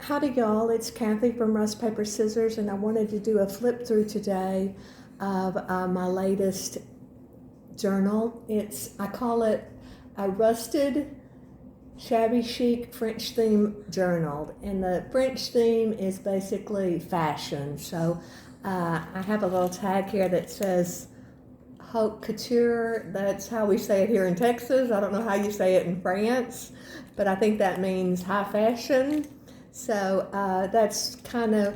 Howdy y'all, it's Kathy from RustPaperScissors, and I wanted to do a flip through today of my latest journal. I call it a rusted shabby chic French theme journal, and the French theme is basically fashion. So I have a little tag here that says haute couture. That's how we say it here in Texas. I don't know how you say it in France, but I think that means high fashion. So that's kind of,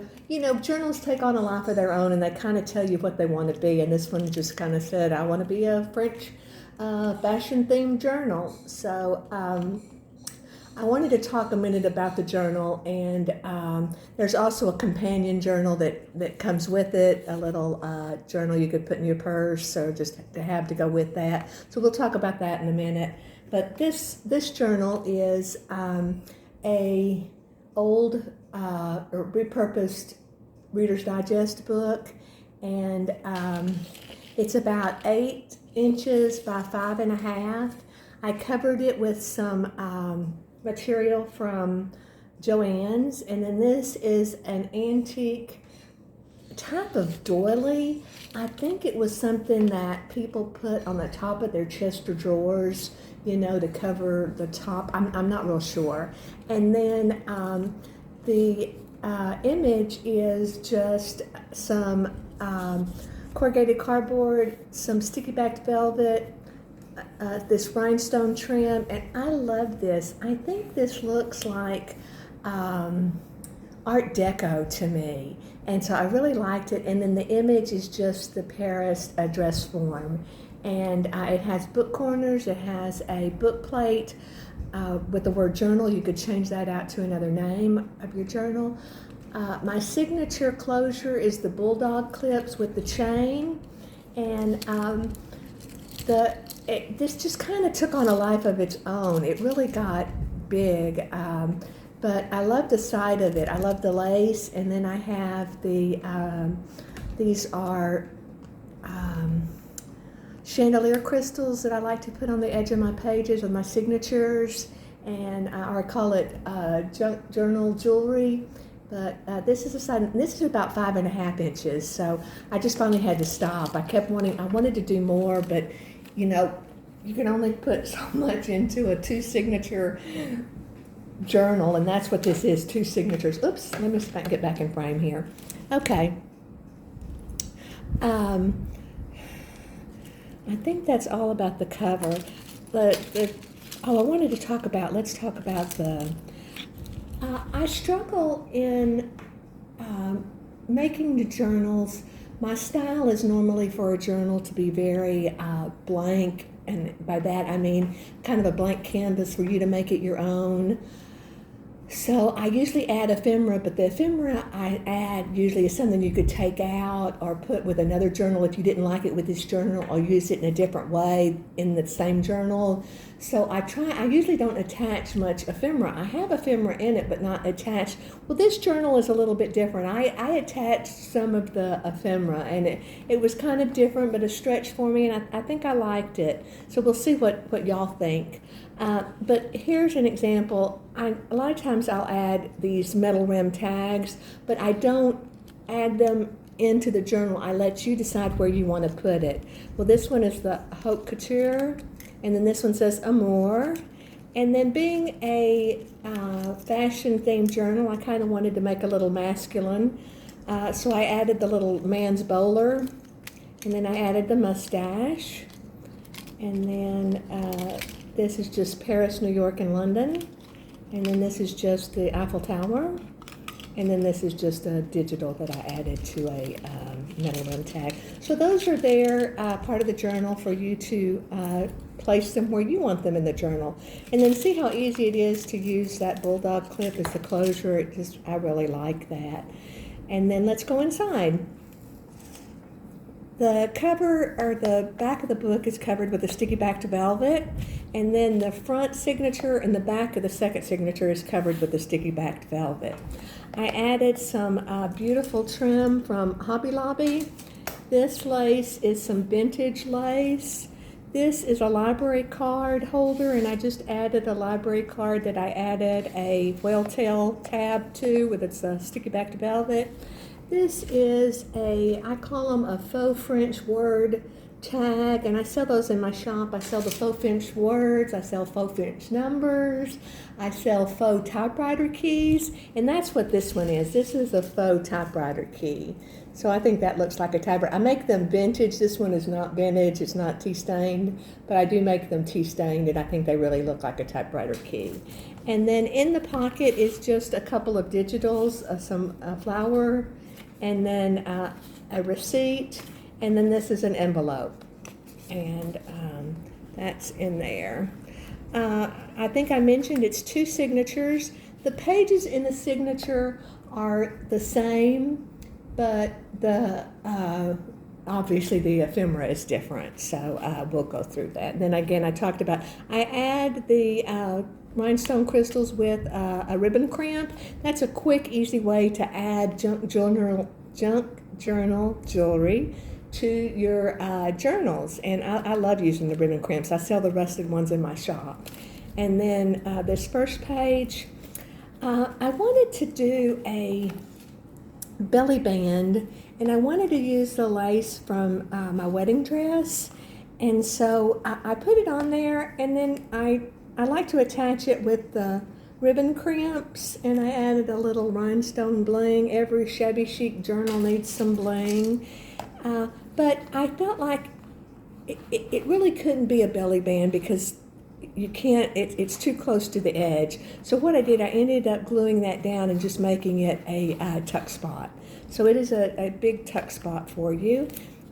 journals take on a life of their own, and they kind of tell you what they want to be. And this one just kind of said, I want to be a French fashion themed journal. So I wanted to talk a minute about the journal, and there's also a companion journal that comes with it, a little journal you could put in your purse or just to have to go with that. So we'll talk about that in a minute. But this journal is a old or repurposed Reader's Digest book, and it's about 8 inches by 5.5. I covered it with some material from Joann's, and then this is an antique type of doily. I think it was something that people put on the top of their chest of drawers, to cover the top. I'm not real sure. And then the image is just some corrugated cardboard, some sticky backed velvet, this rhinestone trim, and I love this. I think this looks like Art Deco to me, and so I really liked it. And then the image is just the Paris dress form, and it has book corners. It has a book plate with the word journal. You could change that out to another name of your journal. My signature closure is the bulldog clips with the chain, and this just kind of took on a life of its own. It really got big, but I love the side of it. I love the lace, and then I have these are chandelier crystals that I like to put on the edge of my pages with my signatures, and or I call it journal jewelry. But this is a side. This is about 5.5 inches, so I just finally had to stop. I wanted to do more, but you can only put so much into a 2-signature journal, and that's what this is, 2 signatures. Oops, let me get back in frame here. Okay. I think that's all about the cover. I wanted to talk about, let's talk about I struggle in making the journals. My style is normally for a journal to be very blank, and by that I mean kind of a blank canvas for you to make it your own. So I usually add ephemera, but the ephemera I add usually is something you could take out or put with another journal if you didn't like it with this journal, or use it in a different way in the same journal. So I usually don't attach much ephemera. I have ephemera in it, but not attached. Well, this journal is a little bit different. I attached some of the ephemera, and it was kind of different, but a stretch for me, and I think I liked it. So we'll see what y'all think. But here's an example. A lot of times I'll add these metal rim tags, but I don't add them into the journal. I let you decide where you want to put it. Well, this one is the haute couture, and then this one says amour. And then being a fashion themed journal, I kind of wanted to make a little masculine. So I added the little man's bowler, and then I added the mustache, and then this is just Paris, New York, and London. And then this is just the Eiffel Tower. And then this is just a digital that I added to a metal rim tag. So those are there, part of the journal for you to place them where you want them in the journal. And then see how easy it is to use that bulldog clip as the closure. I really like that. And then let's go inside. The cover, or the back of the book, is covered with a sticky backed velvet, and then the front signature and the back of the second signature is covered with a sticky backed velvet. I added some beautiful trim from Hobby Lobby. This lace is some vintage lace. This is a library card holder, and I just added a library card that I added a whale tail tab to with its sticky back to velvet. This is I call them a faux French word tag, and I sell those in my shop. I sell the faux French words, I sell faux French numbers, I sell faux typewriter keys, and that's what this one is. This is a faux typewriter key. So I think that looks like a typewriter. I make them vintage. This one is not vintage, it's not tea stained, but I do make them tea stained, and I think they really look like a typewriter key. And then in the pocket is just a couple of digitals, some flour, and then a receipt, and then this is an envelope, and that's in there. I think I mentioned it's 2 signatures. The pages in the signature are the same, but obviously the ephemera is different, so we'll go through that. And then again, I talked about, I add the rhinestone crystals with a ribbon cramp. That's a quick, easy way to add junk journal jewelry to your journals, and I love using the ribbon cramps. I sell the rusted ones in my shop. And then this first page, I wanted to do a belly band, and I wanted to use the lace from my wedding dress, and so I put it on there, and then I like to attach it with the ribbon cramps, and I added a little rhinestone bling. Every Shabby Chic journal needs some bling, but I felt like it really couldn't be a belly band because you can't, it's too close to the edge. So what I did, I ended up gluing that down and just making it a tuck spot. So it is a big tuck spot for you.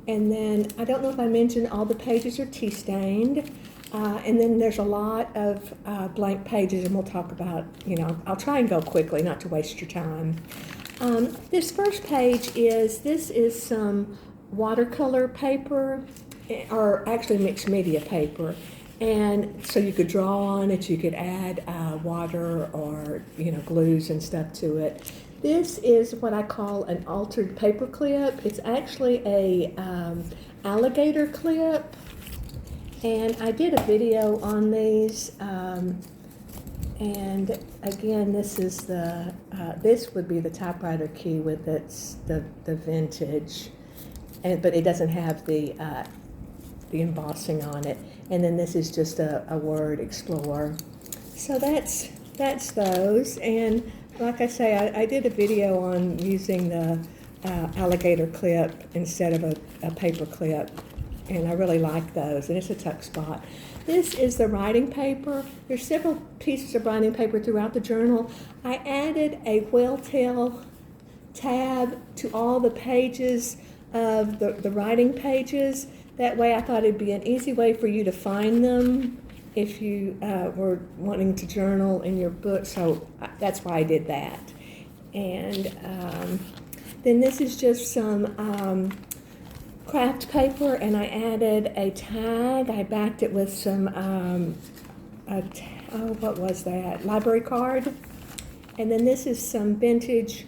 And then, I don't know if I mentioned, all the pages are tea stained. And then there's a lot of blank pages, and we'll talk about, I'll try and go quickly, not to waste your time. This first page this is some watercolor paper, or actually mixed media paper. And so you could draw on it, you could add water or, glues and stuff to it. This is what I call an altered paper clip. It's actually a alligator clip. And I did a video on these, and again, this is this would be the typewriter key with the vintage, but it doesn't have the embossing on it. And then this is just a word Explorer. So that's those. And like I say, I did a video on using the alligator clip instead of a paper clip. And I really like those, and it's a tuck spot. This is the writing paper. There's several pieces of writing paper throughout the journal. I added a whale tail tab to all the pages of the writing pages. That way I thought it'd be an easy way for you to find them if you were wanting to journal in your book, so that's why I did that. And then this is just some craft paper, and I added a tag. I backed it with some, what was that? Library card. And then this is some vintage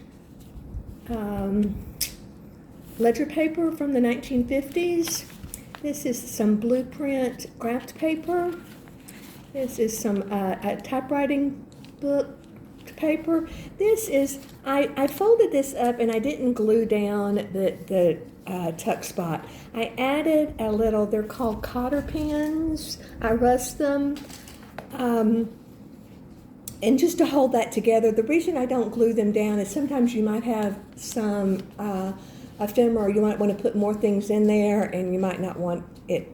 ledger paper from the 1950s. This is some blueprint craft paper. This is some typewriting book paper. This is, I folded this up and I didn't glue down the tuck spot. I added a little, they're called cotter pins. I rust them. And just to hold that together, the reason I don't glue them down is sometimes you might have some ephemera, or you might want to put more things in there, and you might not want it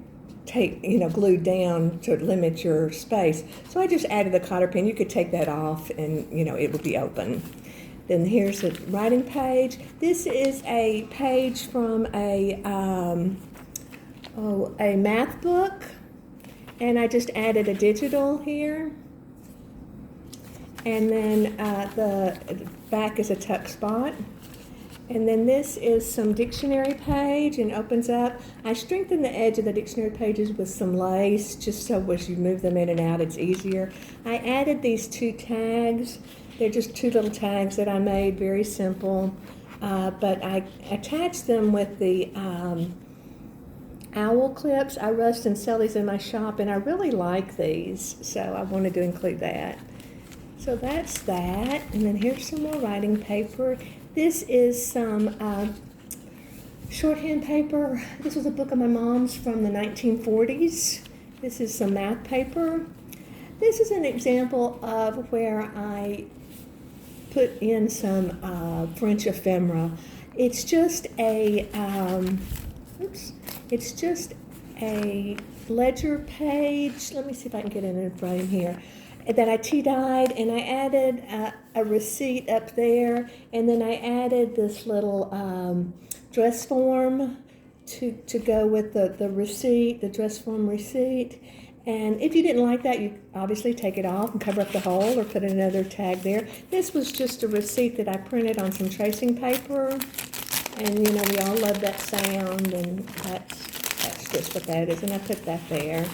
glued down to limit your space. So I just added the cotter pin. You could take that off and, it would be open. Then here's a writing page. This is a page from a math book, and I just added a digital here. And then the back is a tuck spot. And then this is some dictionary page, and opens up. I strengthened the edge of the dictionary pages with some lace, just so as you move them in and out, it's easier. I added these 2 tags. They're just 2 little tags that I made, very simple. But I attached them with the owl clips. I rust and sell these in my shop, and I really like these, so I wanted to include that. So that's that, and then here's some more writing paper. This is some shorthand paper. This was a book of my mom's from the 1940s. This is some math paper. This is an example of where I put in some French ephemera. It's just a, it's just a ledger page. Let me see if I can get it in frame here. That I tea-dyed, and I added a receipt up there, and then I added this little dress form to go with the receipt, the dress form receipt. And if you didn't like that, you obviously take it off and cover up the hole or put another tag there. This was just a receipt that I printed on some tracing paper. And, you know, we all love that sound, and that's just what that is. And I put that there.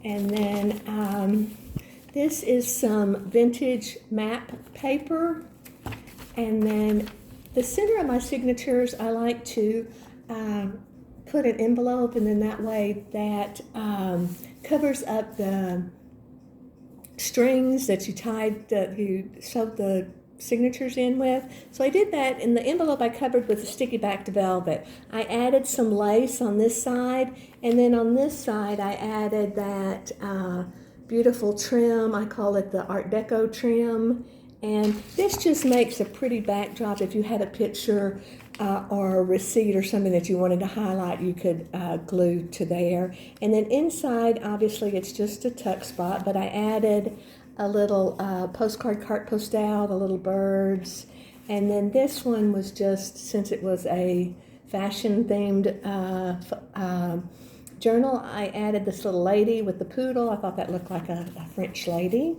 And then this is some vintage map paper. And then the center of my signatures, I like to put an envelope, and then that way that covers up the strings that you tied, that you sewed the signatures in with. So I did that, and the envelope I covered with a sticky backed velvet. I added some lace on this side, and then on this side I added that beautiful trim. I call it the Art Deco trim. And this just makes a pretty backdrop. If you had a picture or a receipt or something that you wanted to highlight, you could glue to there. And then inside, obviously, it's just a tuck spot, but I added a little postcard carte postale, the little birds. And then this one was just, since it was a fashion-themed journal, I added this little lady with the poodle. I thought that looked like a French lady.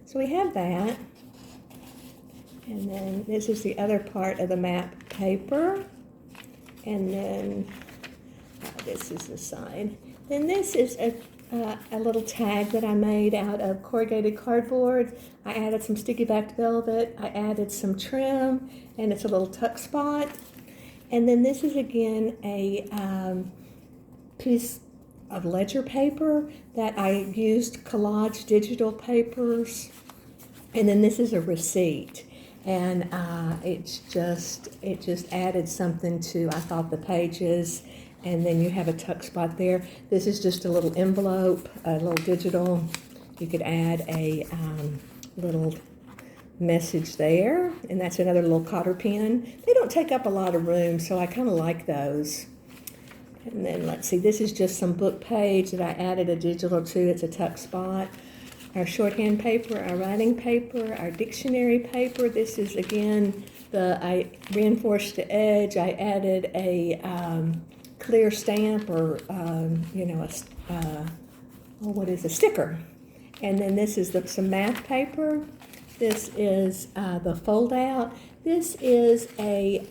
So we have that. And then this is the other part of the map paper. And then this is the side. Then this is a little tag that I made out of corrugated cardboard. I added some sticky backed velvet. I added some trim, and it's a little tuck spot. And then this is again a piece of ledger paper that I used collage digital papers. And then this is a receipt. And it just added something to, I thought, the pages. And then you have a tuck spot there. This is just a little envelope, a little digital. You could add a little message there. And that's another little cotter pin. They don't take up a lot of room, so I kind of like those. And then let's see, this is just some book page that I added a digital to. It's a tuck spot. Our shorthand paper, our writing paper, our dictionary paper. This is, again, I reinforced the edge. I added a clear stamp, or, a sticker. And then this is some math paper. This is the fold out. This is a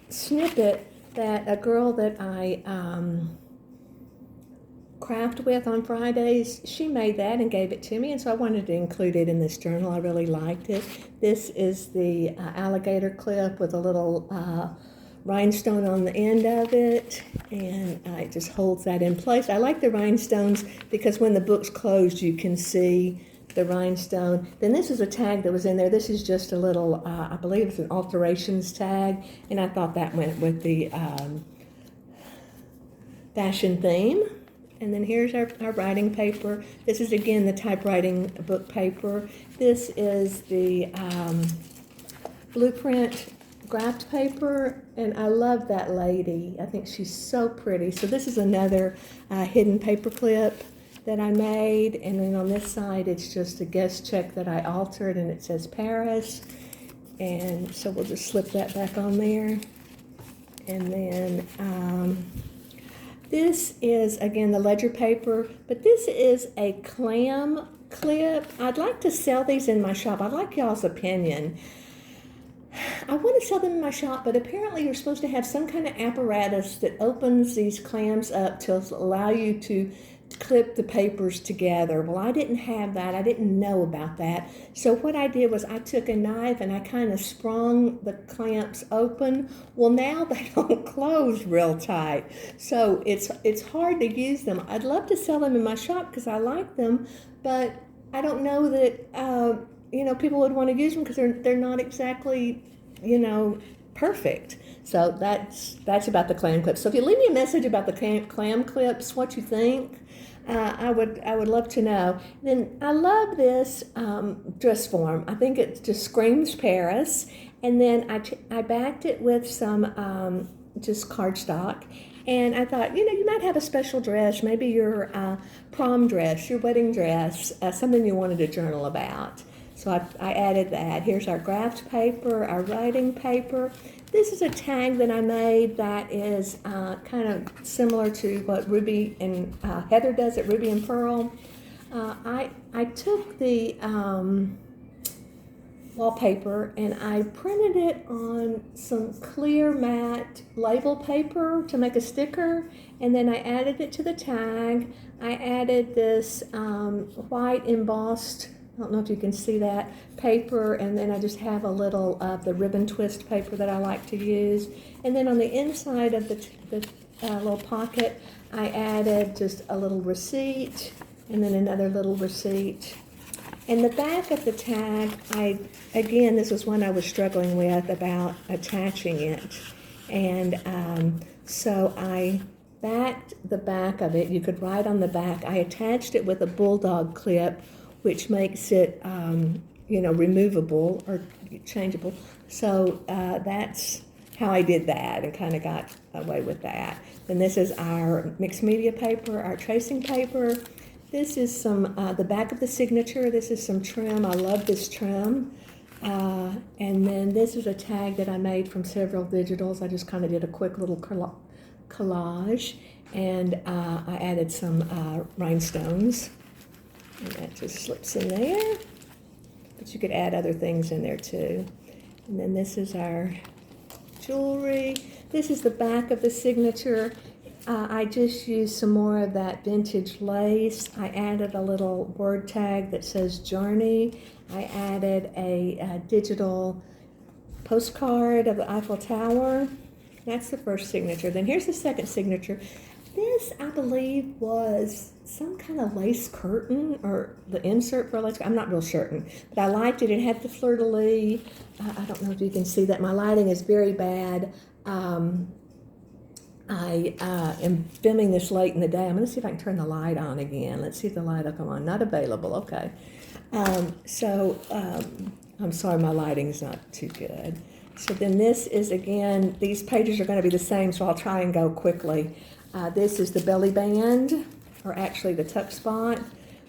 snippet that a girl that I craft with on Fridays, she made that and gave it to me, and so I wanted to include it in this journal. I really liked it. This is the alligator clip with a little rhinestone on the end of it, and it just holds that in place. I like the rhinestones because when the book's closed, you can see the rhinestone. Then this is a tag that was in there. This is just a little, I believe it's an alterations tag, and I thought that went with the fashion theme. And then here's our writing paper. This is, again, the typewriting book paper. This is the blueprint graphed paper, and I love that lady. I think she's so pretty. So this is another hidden paper clip that I made. And then on this side, it's just a guest check that I altered, and it says Paris. And so we'll just slip that back on there. And then this is, again, the ledger paper, but this is a clam clip. I'd like to sell these in my shop. I'd like y'all's opinion. I want to sell them in my shop, but apparently you're supposed to have some kind of apparatus that opens these clams up to allow you to clip the papers together. Well, I didn't have that. I didn't know about that. So what I did was I took a knife and I kind of sprung the clamps open. Well, now they don't close real tight. So it's hard to use them. I'd love to sell them in my shop because I like them, but I don't know that, people would want to use them because they're not exactly, perfect. So that's about the clam clips. So if you leave me a message about the clam clips, what you think, I would love to know. Then I love this dress form. I think it just screams Paris. And then I backed it with some just cardstock. And I thought, you might have a special dress, maybe your prom dress, your wedding dress, something you wanted to journal about. So I added that. Here's our graphed paper, our writing paper. This is a tag that I made that is kind of similar to what Ruby and Heather does at Ruby and Pearl. I took the wallpaper and I printed it on some clear matte label paper to make a sticker, and then I added it to the tag. I added this white embossed, I don't know if you can see that, paper, and then I just have a little of the ribbon twist paper that I like to use. And then on the inside of the little pocket, I added just a little receipt and then another little receipt. And the back of the tag, this was one I was struggling with about attaching it. And so I backed the back of it. You could write on the back. I attached it with a bulldog clip, which makes it, removable or changeable. So that's how I did that and kind of got away with that. Then this is our mixed media paper, our tracing paper. This is some, the back of the signature. This is some trim. I love this trim. And then this is a tag that I made from several digitals. I just kind of did a quick little collage, and I added some rhinestones. And that just slips in there. But you could add other things in there too. And then this is our jewelry. This is the back of the signature. I just used some more of that vintage lace. I added a little word tag that says Journey. I added a digital postcard of the Eiffel Tower. That's the first signature. Then here's the second signature. This, I believe, was some kind of lace curtain or the insert for a lace curtain. I'm not real certain, but I liked it. It had the fleur-de-lis. I don't know if you can see that. My lighting is very bad. I am filming this late in the day. I'm going to see if I can turn the light on again. Let's see if the light will come on. Not available. Okay. I'm sorry, my lighting's not too good. So then this is, again, these pages are going to be the same, so I'll try and go quickly. This is the belly band, or actually the tuck spot,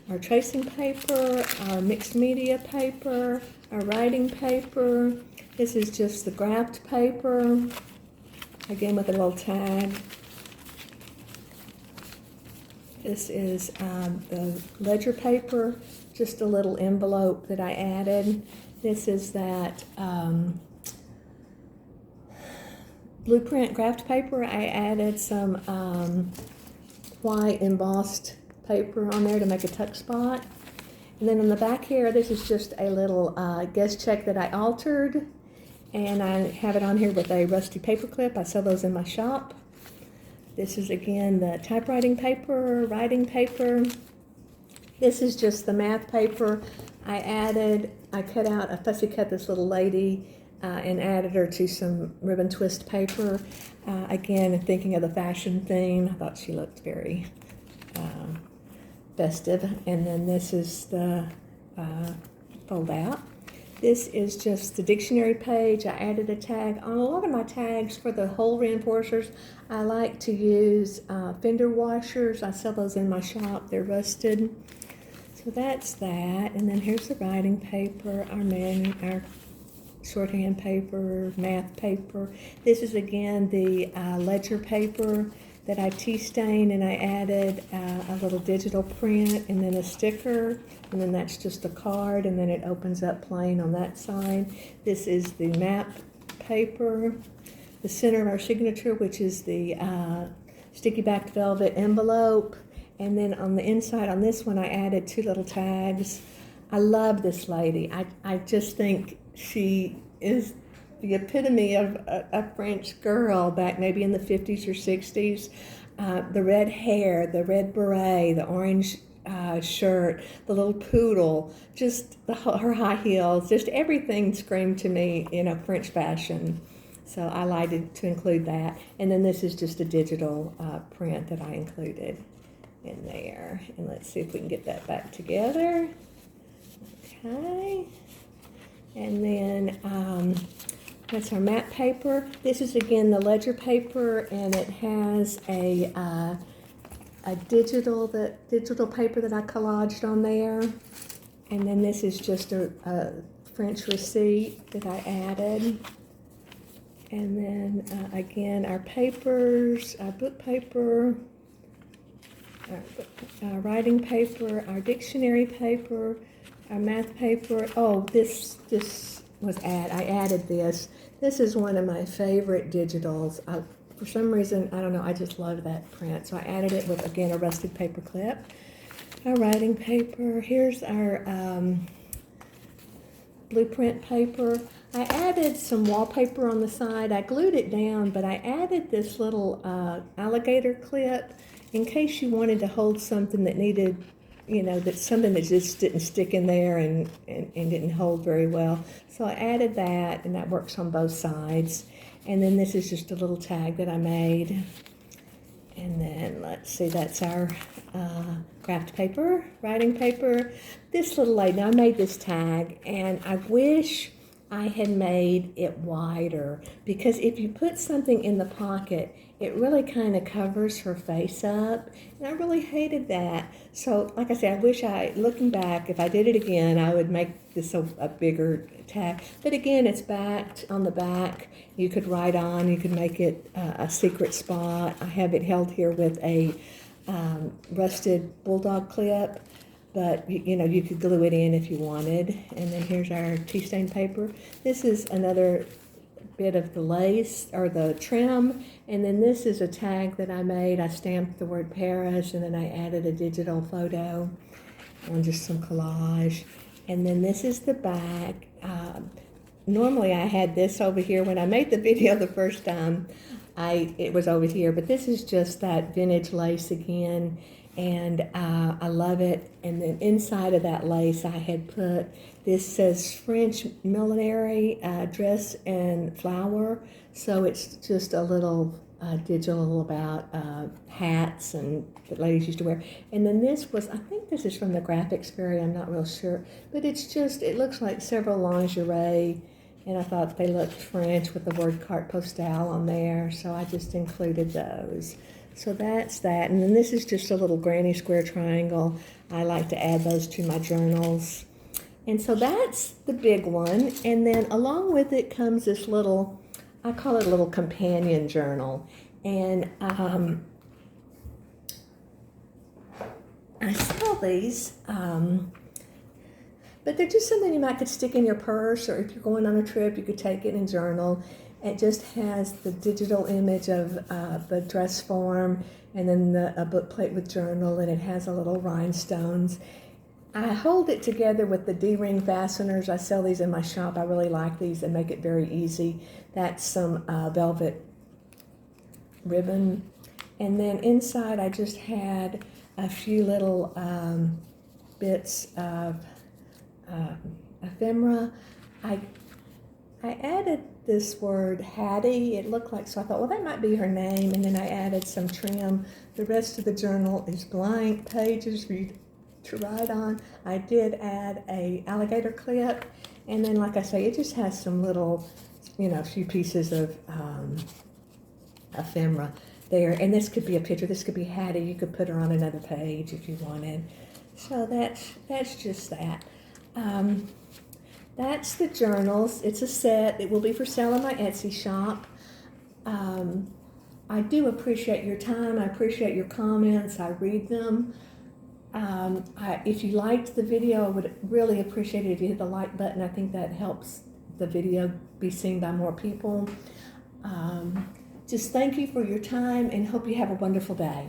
our tracing paper, our mixed media paper, our writing paper. This is just the graphed paper, again with a little tag. This is the ledger paper, just a little envelope that I added. This is that blueprint graphed paper. I added some white embossed paper on there to make a tuck spot. And then on the back here, this is just a little guest check that I altered. And I have it on here with a rusty paper clip. I sell those in my shop. This is, again, the typewriting paper, writing paper. This is just the math paper. I cut out, I fussy cut this little lady and added her to some ribbon twist paper. Again, thinking of the fashion theme, I thought she looked very festive. And then this is the fold out. This is just the dictionary page. I added a tag. On a lot of my tags for the hole reinforcers, I like to use fender washers. I sell those in my shop. They're rusted. So that's that. And then here's the writing paper, our shorthand paper, math paper. This is, again, the ledger paper that I tea stained, and I added a little digital print and then a sticker, and then that's just a card, and then it opens up plain on that side. This is the map paper, the center of our signature, which is the sticky backed velvet envelope, And then on the inside on this one, I added 2 little tags. I love this lady. I just think she is the epitome of a French girl back maybe in the 50s or 60s. The red hair, the red beret, the orange shirt, the little poodle, just her high heels, just everything screamed to me in a French fashion. So I liked to include that. And then this is just a digital print that I included in there. And let's see if we can get that back together. Okay. And then that's our matte paper. This is again the ledger paper, and it has a digital paper that I collaged on there. And then this is just a French receipt that I added. And then again, our papers, our book paper, our writing paper, our dictionary paper, our math paper. Oh, this was I added this. This is one of my favorite digitals. For some reason, I don't know, I just love that print. So I added it with, again, a rusted paper clip. Our writing paper. Here's our blueprint paper. I added some wallpaper on the side. I glued it down, but I added this little alligator clip in case you wanted to hold something that needed, that's something that just didn't stick in there and didn't hold very well. So I added that, and that works on both sides. And then this is just a little tag that I made. And then let's see, that's our craft paper, writing paper. This little lady, now I made this tag, and I wish I had made it wider, because if you put something in the pocket, it really kind of covers her face up, and I really hated that. So like I said, I wish looking back, if I did it again, I would make this a bigger tag. But again, it's backed on the back. You could write on, you could make it a secret spot. I have it held here with a rusted bulldog clip, but you could glue it in if you wanted. And then here's our tea stain paper. This is another bit of the lace or the trim, and then this is a tag that I made. I stamped the word Paris, and then I added a digital photo on just some collage. And then this is the back. Normally I had this over here. When I made the video the first time, it was over here, but this is just that vintage lace again, and I love it. And then inside of that lace I had put, this says French millinery dress and flower, so it's just a little digital about hats and that ladies used to wear. And then this was, I think this is from the graphics fairy, I'm not real sure, but it looks like several lingerie, and I thought they looked French with the word carte postale on there, so I just included those. So that's that. And then this is just a little granny square triangle. I like to add those to my journals. And so that's the big one. And then along with it comes this little, I call it a little companion journal. And I sell these, but they're just something you could stick in your purse, or if you're going on a trip, you could take it and journal. It just has the digital image of the dress form, and then a book plate with journal, and it has a little rhinestones. I hold it together with the D-ring fasteners. I sell these in my shop. I really like these. They make it very easy. That's some velvet ribbon. And then inside I just had a few little bits of ephemera. I added this word Hattie. It looked like, so I thought, well, that might be her name. And then I added some trim. The rest of the journal is blank pages for you to write on. I did add a alligator clip, and then like I say, it just has some little, few pieces of ephemera there. And this could be a picture. This could be Hattie. You could put her on another page if you wanted. So that's just that. That's the journals. It's a set. It will be for sale on my Etsy shop. I do appreciate your time. I appreciate your comments. I read them. If you liked the video, I would really appreciate it if you hit the like button. I think that helps the video be seen by more people. Just thank you for your time, and hope you have a wonderful day.